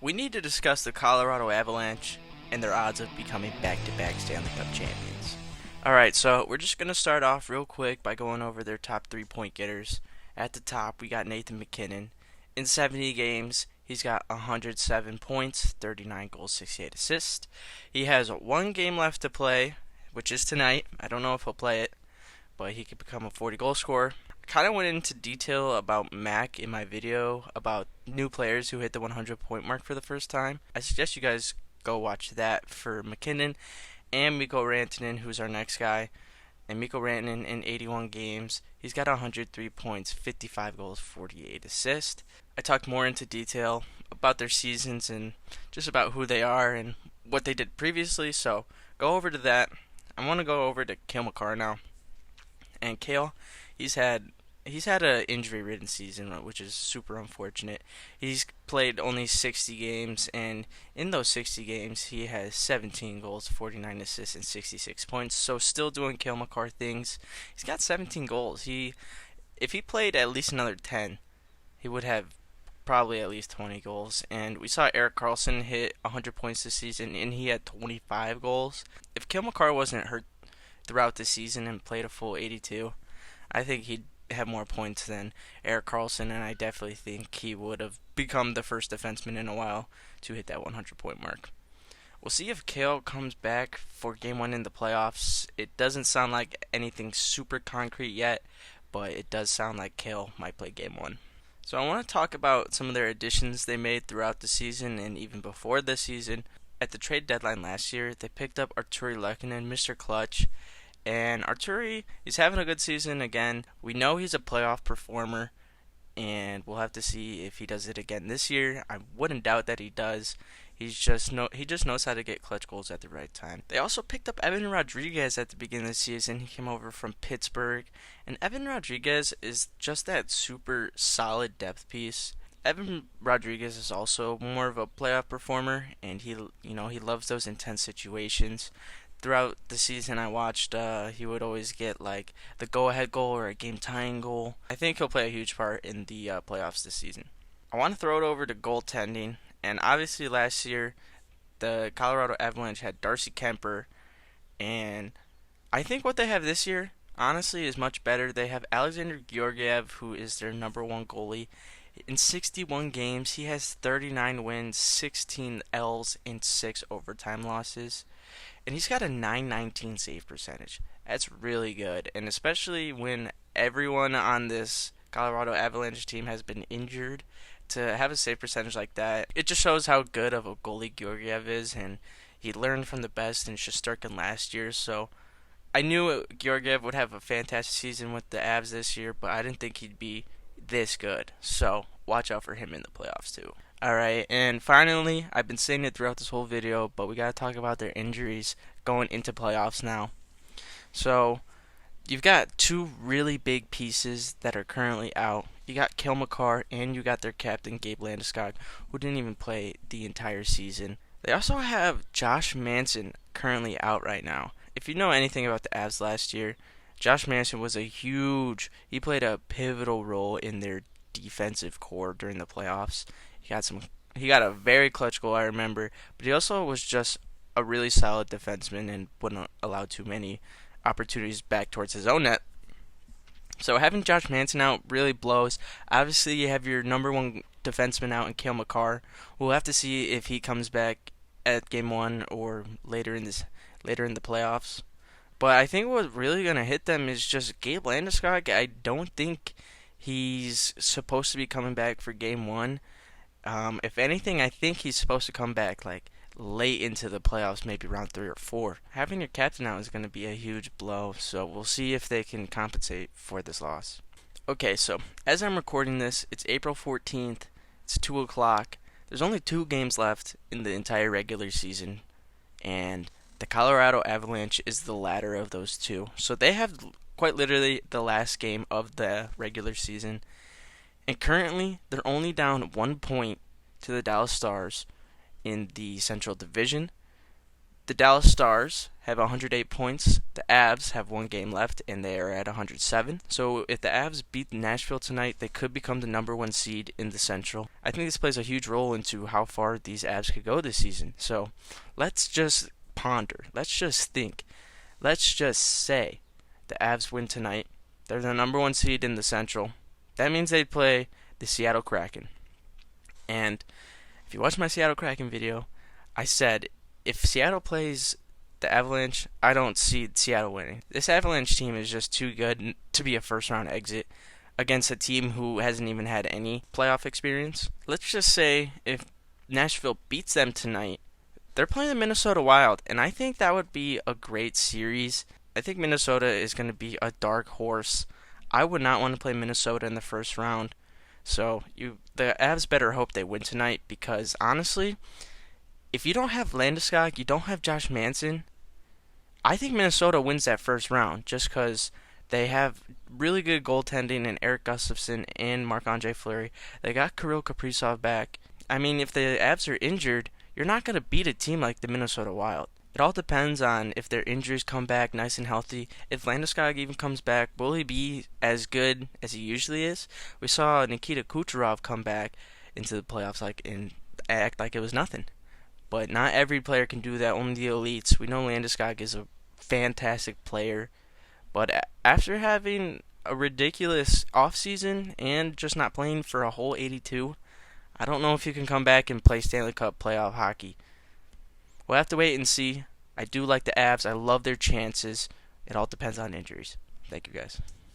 We need to discuss the Colorado Avalanche and their odds of becoming back-to-back Stanley Cup champions. Alright, so we're just going to start off real quick by going over their top 3-point getters. At the top, we got Nathan MacKinnon. In 70 games, he's got 107 points, 39 goals, 68 assists. He has one game left to play, which is tonight. I don't know if he'll play it, but he could become a 40-goal scorer. Kind of went into detail about Mac in my video about new players who hit the 100-point mark for the first time. I suggest you guys go watch that for MacKinnon and Mikko Rantanen, who's our next guy. And Mikko Rantanen in 81 games, he's got 103 points, 55 goals, 48 assists. I talked more into detail about their seasons and just about who they are and what they did previously, so go over to that. I want to go over to Cale Makar now. And Cale, he's had an injury-ridden season, which is super unfortunate. He's played only 60 games, and in those 60 games, he has 17 goals, 49 assists, and 66 points. So still doing Cale Makar things. He's got 17 goals. If he played at least another 10, he would have probably at least 20 goals. And we saw Erik Karlsson hit 100 points this season, and he had 25 goals. If Cale Makar wasn't hurt throughout the season and played a full 82, I think he'd have more points than Erik Karlsson, and I definitely think he would have become the first defenseman in a while to hit that 100-point mark. We'll see if Cale comes back for Game 1 in the playoffs. It doesn't sound like anything super concrete yet, but it does sound like Cale might play Game 1. So I want to talk about some of their additions they made throughout the season and even before the season. At the trade deadline last year, they picked up Artturi Lehkonen, Mr. Clutch, and Artturi is having a good season again. We know he's a playoff performer, and we'll have to see if he does it again this year. I wouldn't doubt that he does. He just knows how to get clutch goals at the right time. They also picked up Evan Rodriguez at the beginning of the season. He came over from Pittsburgh, and Evan Rodriguez is just that super solid depth piece. Evan Rodriguez is also more of a playoff performer, and he loves those intense situations. Throughout the season I watched, he would always get like the go-ahead goal or a game-tying goal. I think he'll play a huge part in the playoffs this season. I want to throw it over to goaltending, and obviously last year the Colorado Avalanche had Darcy Kemper, and I think what they have this year, honestly, is much better. They have Alexander Georgiev, who is their number one goalie. In 61 games, he has 39 wins, 16 L's, and 6 overtime losses. And he's got a .919 save percentage. That's really good. And especially when everyone on this Colorado Avalanche team has been injured, to have a save percentage like that, it just shows how good of a goalie Georgiev is. And he learned from the best in Shesterkin last year. So I knew Georgiev would have a fantastic season with the Avs this year, but I didn't think he'd be this good. So watch out for him in the playoffs too. Alright, and finally, I've been saying it throughout this whole video, but we gotta talk about their injuries going into playoffs now. So, you've got two really big pieces that are currently out. You got Cale Makar and you got their captain, Gabe Landeskog, who didn't even play the entire season. They also have Josh Manson currently out right now. If you know anything about the Avs last year, Josh Manson was he played a pivotal role in their defensive core during the playoffs. He got a very clutch goal, I remember, but he also was just a really solid defenseman and wouldn't allow too many opportunities back towards his own net. So having Josh Manson out really blows. Obviously, you have your number one defenseman out in Cale Makar. We'll have to see if he comes back at Game 1 or later in the playoffs. But I think what's really going to hit them is just Gabe Landeskog. I don't think he's supposed to be coming back for Game 1. If anything, I think he's supposed to come back like late into the playoffs, maybe round 3 or 4. Having your captain out is going to be a huge blow, so we'll see if they can compensate for this loss. Okay, so as I'm recording this, it's April 14th. It's 2 o'clock. There's only 2 games left in the entire regular season, and the Colorado Avalanche is the latter of those 2. So they have quite literally the last game of the regular season. And currently, they're only down 1 point to the Dallas Stars in the Central Division. The Dallas Stars have 108 points. The Avs have one game left, and they are at 107. So if the Avs beat Nashville tonight, they could become the number one seed in the Central. I think this plays a huge role into how far these Avs could go this season. So let's just ponder. Let's just think. Let's just say the Avs win tonight. They're the number one seed in the Central. That means they'd play the Seattle Kraken. And if you watch my Seattle Kraken video, I said if Seattle plays the Avalanche, I don't see Seattle winning. This Avalanche team is just too good to be a first round exit against a team who hasn't even had any playoff experience. Let's just say if Nashville beats them tonight, they're playing the Minnesota Wild, and I think that would be a great series. I think Minnesota is going to be a dark horse. I would not want to play Minnesota in the first round. So the Avs better hope they win tonight, because honestly, if you don't have Landeskog, you don't have Josh Manson, I think Minnesota wins that first round just because they have really good goaltending in Eric Gustafsson and Marc-Andre Fleury. They got Kirill Kaprizov back. I mean, if the Avs are injured, you're not going to beat a team like the Minnesota Wild. It all depends on if their injuries come back nice and healthy. If Landeskog even comes back, will he be as good as he usually is? We saw Nikita Kucherov come back into the playoffs and act like it was nothing. But not every player can do that, only the elites. We know Landeskog is a fantastic player. But after having a ridiculous offseason and just not playing for a whole 82, I don't know if you can come back and play Stanley Cup playoff hockey. We'll have to wait and see. I do like the Avs. I love their chances. It all depends on injuries. Thank you, guys.